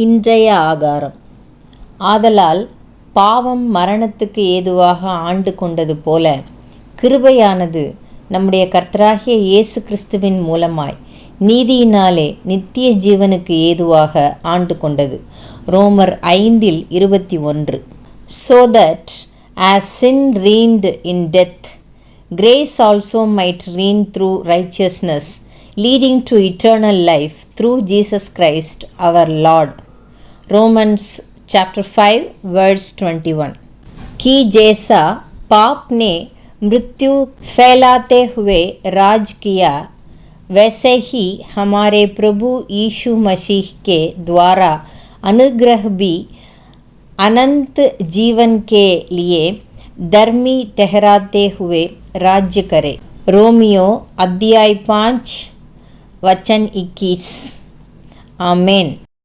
இன்றைய ஆகாரம். ஆதலால் பாவம் மரணத்துக்கு ஏதுவாக ஆண்டு கொண்டது போல கிருபையானது நம்முடைய கர்த்தராகிய இயேசு கிறிஸ்துவின் மூலமாய் நீதியினாலே நித்திய ஜீவனுக்கு ஏதுவாக ஆண்டு கொண்டது. ரோமர் 5:21. So that as sin reigned in death, grace also might reign through righteousness, leading to eternal life through Jesus Christ our Lord. Romans chapter 5 verse 21. कि जैसा पाप ने मृत्यु फैलाते हुए राज किया, वैसे ही हमारे प्रभु यीशु मसीह के द्वारा अनुग्रह भी अनंत जीवन के लिए धर्मी ठहराते हुए राज्य करे. रोमियो अध्याय 5 वचन 21. आमेन.